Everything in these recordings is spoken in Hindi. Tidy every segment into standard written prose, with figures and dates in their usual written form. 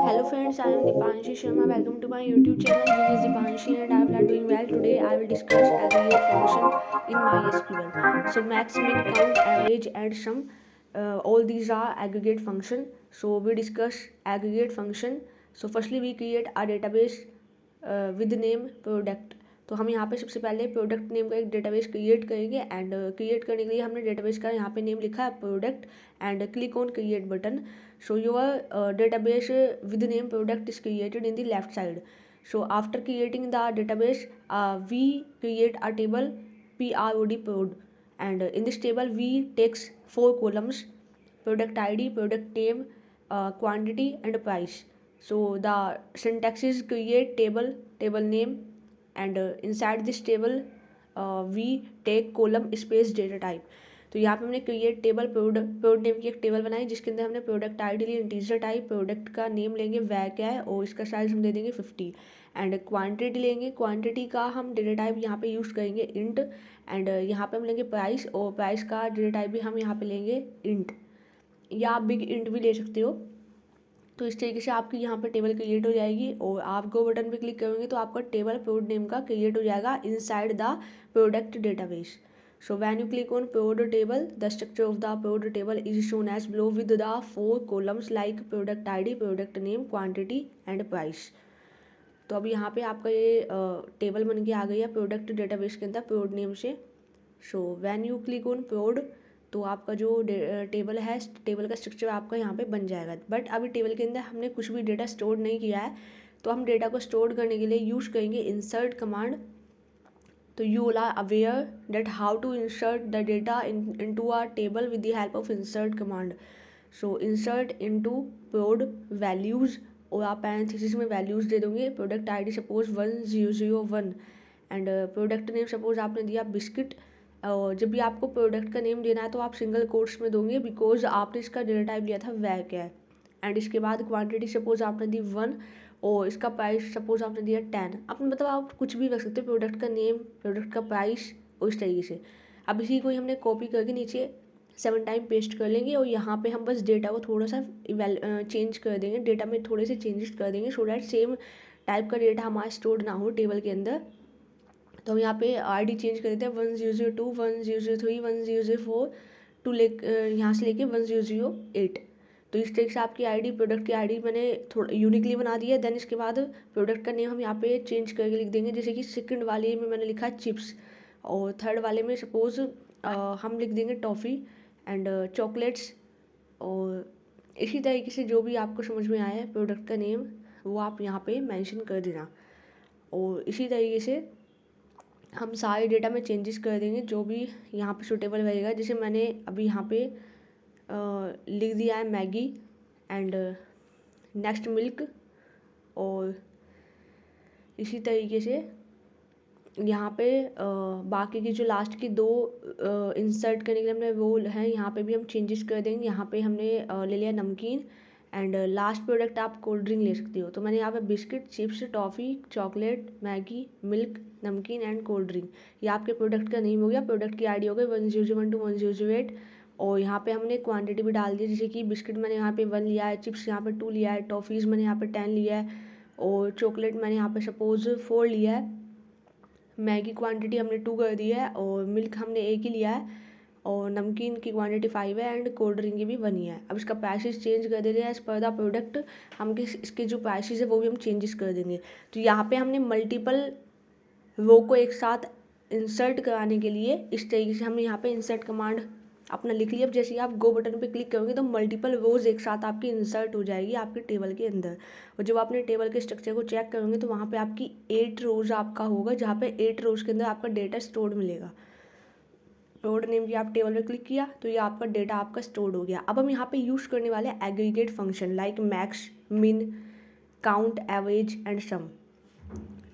Hello friends, I am Dipanshi Sharma. Welcome to my YouTube channel. This is Dipanshi and I will doing well. Today I will discuss aggregate function in MySQL. So max, min, count, average and sum. All these are aggregate function. So we discuss aggregate function. So firstly we create a database with name product. तो हम यहाँ पे सबसे पहले प्रोडक्ट नेम का एक डेटाबेस क्रिएट करेंगे एंड क्रिएट करने के लिए हमने डेटाबेस का यहाँ पे नेम लिखा है product and click on create button. So your database with the name product is created in the left side. So after creating the database, we create a table prod, and in this table we takes 4 columns: product ID, product name, quantity and price. So the syntax is create table, table name, and inside this table we take column space data type. तो यहाँ पे हमने क्रिएट टेबल प्रोड नेम की एक टेबल बनाई जिसके अंदर हमने प्रोडक्ट आईडी ली इंटीजर टाइप, प्रोडक्ट का नेम लेंगे वह क्या है और इसका साइज हम दे देंगे 50 एंड क्वांटिटी लेंगे. क्वांटिटी का हम डेटा टाइप यहाँ पे यूज़ करेंगे इंट एंड यहाँ पे हम लेंगे प्राइस और प्राइस का डेटा टाइप भी हम यहाँ पे लेंगे इंट या आप बिग इंट भी ले सकते हो. तो इस तरीके से आपकी यहाँ पे टेबल क्रिएट हो जाएगी और आप गो बटन पे क्लिक करोगे तो आपका टेबल प्रोड नेम का क्रिएट हो जाएगा inside the product database. So when you click on product table, the structure of the product table is shown as below with the 4 columns like product ID, product name, quantity and price. तो अब यहाँ पे आपका ये टेबल बन के आ गई है प्रोडक्ट डेटाबेस के अंदर प्रोड नेम से. So when you click on prod तो आपका जो टेबल है टेबल का स्ट्रक्चर आपका यहाँ पे बन जाएगा. बट अभी टेबल के अंदर हमने कुछ भी डेटा स्टोर नहीं किया है तो हम डेटा को स्टोर करने के लिए यूज़ करेंगे insert command. So you are aware that how to insert the data into a table with the help of insert command. So insert into prod values और आप पैरेंथेसिस में वैल्यूज़ दे दोगे. Product ID suppose 1001 and product name suppose आपने दिया बिस्किट. और जब भी आपको प्रोडक्ट का नेम देना है तो आप सिंगल कोट्स में दोगे बिकॉज आपने इसका डेटा टाइप लिया था वह क्या है. एंड इसके बाद क्वांटिटी सपोज आपने दी 1 और इसका प्राइस सपोज आपने दिया 10. आप मतलब आप कुछ भी रख सकते हो, प्रोडक्ट का नेम, प्रोडक्ट का प्राइस और इस तरीके से. अब इसी को ही हमने कॉपी करके नीचे 7 टाइम पेस्ट कर लेंगे और यहाँ पे हम बस डेटा को थोड़ा सा चेंज कर देंगे, डेटा में थोड़े से चेंजेस कर देंगे सो डैट सेम टाइप का डेटा हमारा स्टोर ना हो टेबल के अंदर. तो हम यहाँ पे आईडी चेंज कर देते हैं 1002, 1003, 1004 टू यहाँ से लेके 1008. तो इस तरीके से आपकी आईडी प्रोडक्ट की आईडी मैंने थोड़ा यूनिकली बना दी है. देन इसके बाद प्रोडक्ट का नेम हम यहाँ पे चेंज करके लिख देंगे. जैसे कि सेकंड वाले में मैंने लिखा है चिप्स और थर्ड वाले में सपोज हम लिख देंगे टॉफ़ी एंड चॉकलेट्स. और इसी तरीके से जो भी आपको समझ में आया है प्रोडक्ट का नेम वो आप यहाँ पे मेंशन कर देना. और इसी तरीके से हम सारे डेटा में चेंजेस कर देंगे जो भी यहाँ पे सूटेबल रहेगा. जैसे मैंने अभी यहाँ पे लिख दिया है मैगी एंड नेक्स्ट मिल्क. और इसी तरीके से यहाँ पे बाकी की जो लास्ट की 2 इंसर्ट करने के लिए हमने वो हैं यहाँ पे भी हम चेंजेस कर देंगे. यहाँ पे हमने ले लिया नमकीन एंड लास्ट प्रोडक्ट आप कोल्ड ड्रिंक ले सकते हो. तो मैंने यहाँ पे biscuit, chips, toffee, chocolate, Maggi, milk, नमकीन एंड कोल्ड ड्रिंक ये आपके प्रोडक्ट का नेम हो गया. प्रोडक्ट की आईडी हो गई 1001 to 1008 और यहाँ पे हमने क्वांटिटी भी डाल दी. जैसे कि बिस्किट मैंने यहाँ पे 1 लिया है, चिप्स यहाँ पे 2 लिया है, टॉफ़ीज़ मैंने यहाँ पे 10 लिया है और चॉकलेट मैंने यहाँ पे सपोज 4 लिया है. मैगी क्वांटिटी हमने 2 कर दी है और मिल्क हमने 1 ही लिया है और नमकीन की क्वांटिटी 5 है एंड कोल्ड ड्रिंक की भी 1 ही है. अब इसका प्राइसेस चेंज कर देते हैं एज पर द प्रोडक्ट. हम इसके जो प्राइसेस है वो भी हम चेंजेस कर देंगे. तो यहाँ पे हमने मल्टीपल रो को एक साथ इंसर्ट कराने के लिए इस तरीके से हमने यहाँ पे इंसर्ट कमांड अपना लिख लिया. अब जैसे ही आप गो बटन पे क्लिक करोगे तो मल्टीपल रोज एक साथ आपकी इंसर्ट हो जाएगी आपके टेबल के अंदर. और जब आपने टेबल के स्ट्रक्चर को चेक करोगे तो वहाँ पे आपकी 8 रोज आपका होगा जहाँ पे 8 रोज के अंदर आपका डेटा स्टोर्ड मिलेगा. प्रोड नेम की आप टेबल पे क्लिक किया तो ये आपका डेटा आपका स्टोर्ड हो गया. अब हम यहाँ पे यूज़ करने वाले एग्रीगेट फंक्शन लाइक मैक्स, मिन, काउंट, एवरेज एंड सम.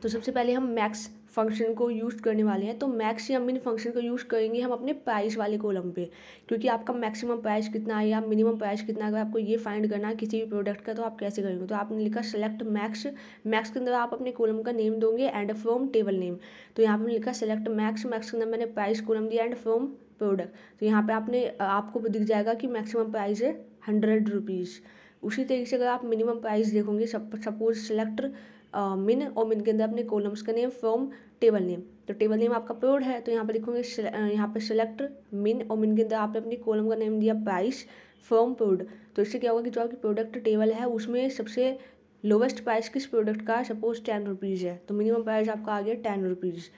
तो सबसे पहले हम मैक्स फंक्शन को यूज़ करने वाले हैं. तो मैक्स या मिन फंक्शन को यूज़ करेंगे हम अपने प्राइस वाले कॉलम पे क्योंकि आपका मैक्सिमम प्राइस कितना है या मिनिमम प्राइस कितना है अगर आपको ये फाइंड करना है किसी भी प्रोडक्ट का तो आप कैसे करेंगे. तो आपने लिखा सेलेक्ट मैक्स. मैक्स के अंदर आप अपने कॉलम का नेम दोगे एंड फ्रॉम टेबल नेम. तो यहाँ पर लिखा सेलेक्ट मैक्स. मैक्स के अंदर मैंने प्राइस कॉलम दिया एंड फ्रॉम प्रोडक्ट. तो यहाँ पे आपको दिख जाएगा कि मैक्सिमम प्राइस है 100 रुपीज़. उसी तरीके से अगर आप मिनिमम प्राइस देखोगे, सपोज सेलेक्ट मिन, और मिन के अंदर अपने कॉलम्स का नेम फ्रॉम टेबल नेम, तो टेबल नेम आपका पेड है, तो यहाँ पे लिखोगे यहाँ पे सेलेक्ट मिन, और मिन के अंदर आपने अपनी कॉलम का नेम दिया प्राइस फ्रॉम पेड। तो इससे क्या होगा कि जो आपकी प्रोडक्ट टेबल है उसमें सबसे लोवेस्ट प्राइस किस प्रोडक्ट का, सपोज 10 रुपीज़ है, तो मिनिमम प्राइस आपका आ गया 10 रुपीज़।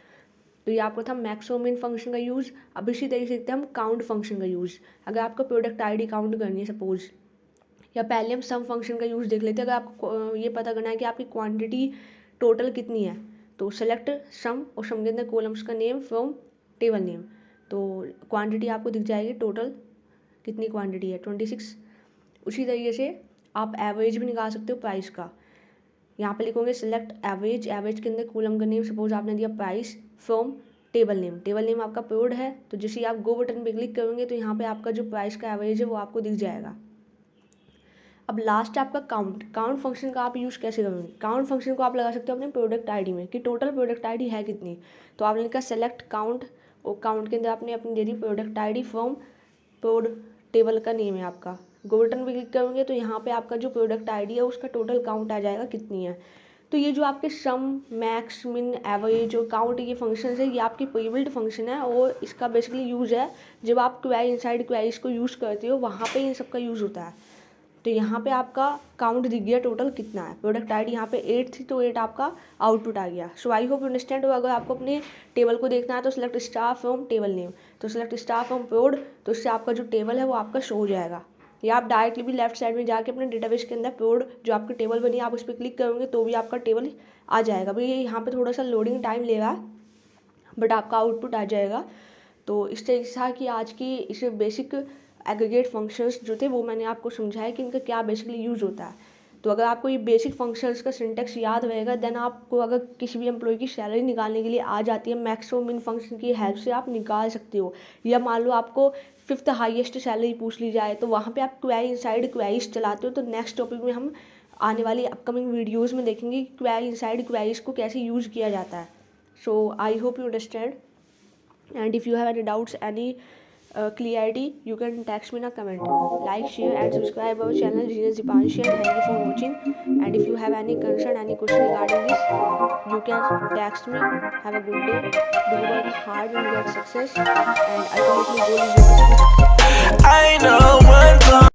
तो ये आपको था मैक्सिमम मिन फंक्शन का यूज़। अब इसी तरीके से देखते हैं हम काउंट फंक्शन का यूज़। अगर आपको प्रोडक्ट आईडी काउंट करनी है सपोज, या पहले हम सम फंक्शन का यूज़ देख लेते हैं। अगर आपको ये पता करना है कि आपकी क्वांटिटी टोटल कितनी है, तो सेलेक्ट सम, और सम के अंदर कॉलम्स का नेम फ्रॉम टेबल नेम, तो क्वांटिटी आपको दिख जाएगी टोटल कितनी क्वांटिटी है 26। उसी तरीके से आप एवरेज भी निकाल सकते हो प्राइस का। यहाँ पे लिखोगे सेलेक्ट एवरेज, एवरेज के अंदर कॉलम का नेम सपोज आपने दिया price from table name, table name आपका पेड है, तो जैसे आप गो बटन पे क्लिक करोगे तो यहाँ पे आपका जो प्राइस का एवरेज है वो आपको दिख जाएगा। अब लास्ट आपका काउंट, काउंट फंक्शन का आप यूज़ कैसे करोगे? काउंट फंक्शन को आप लगा सकते हो अपने प्रोडक्ट आईडी में कि टोटल प्रोडक्ट आईडी है कितनी, तो आपने लिखा सेलेक्ट काउंट, और काउंट के अंदर आपने अपनी दे दी product ID from prod table का नेम है आपका। गो बटन पे क्लिक करोगे तो यहाँ पे आपका जो प्रोडक्ट आईडी है उसका टोटल काउंट आ जाएगा कितनी है। तो ये जो आपके सम, मैक्स, मिन, एवरेज और काउंट ये फंक्शन है, ये आपकी प्रीबिल्ट फंक्शन है, और इसका बेसिकली यूज़ है जब आप क्वेरी इनसाइड क्वेरीज को यूज़ करते हो, वहाँ पे इन सब का यूज़ होता है। तो यहाँ पे आपका काउंट दिख गया टोटल कितना है। प्रोडक्ट आईडी यहाँ पे 8 थी, तो 8 आपका आउटपुट आ गया। सो आई होप यू अंडरस्टैंड। और अगर आपको अपने टेबल को देखना है तो select star from table name, तो सिलेक्ट स्टार फ्रॉम प्रोड, तो इससे आपका जो टेबल है वो आपका शो हो जाएगा। या आप डायरेक्टली भी लेफ्ट साइड में जाके अपने डेटाबेस के अंदर प्रोड जो आपकी टेबल बनी है आप उस पर क्लिक करोगे तो भी आपका टेबल आ जाएगा। भाई यहाँ पे थोड़ा सा लोडिंग टाइम लेगा, बट आपका आउटपुट आ जाएगा। तो इस तरीके से था कि आज की इस बेसिक एग्रीगेट फंक्शंस जो थे वो मैंने आपको समझाया कि इनका क्या बेसिकली यूज़ होता है। तो अगर आपको ये बेसिक फंक्शंस का सिंटेक्स याद रहेगा, देन आपको अगर किसी भी एम्प्लॉय की सैलरी निकालने के लिए आ जाती है, मैक्सिमम इन फंक्शन की हेल्प से आप निकाल सकते हो। या मान लो आपको 5th हाईएस्ट सैलरी पूछ ली जाए, तो वहाँ पे आप क्वेरी इनसाइड क्वेरीज चलाते हो। तो नेक्स्ट टॉपिक में हम आने वाली अपकमिंग वीडियोज़ में देखेंगे कि क्वेरी इनसाइड क्वेरीज को कैसे यूज़ किया जाता है। So I hope you understand, and if you have any doubts, any clarity, you can text me in a comment. Like, share and subscribe our channel Genius Dipanshi, and thank you for watching. And if you have any concern, any question regarding this, you can text me. Have a good day, do work hard and get success, and ultimately goal is yours. I know one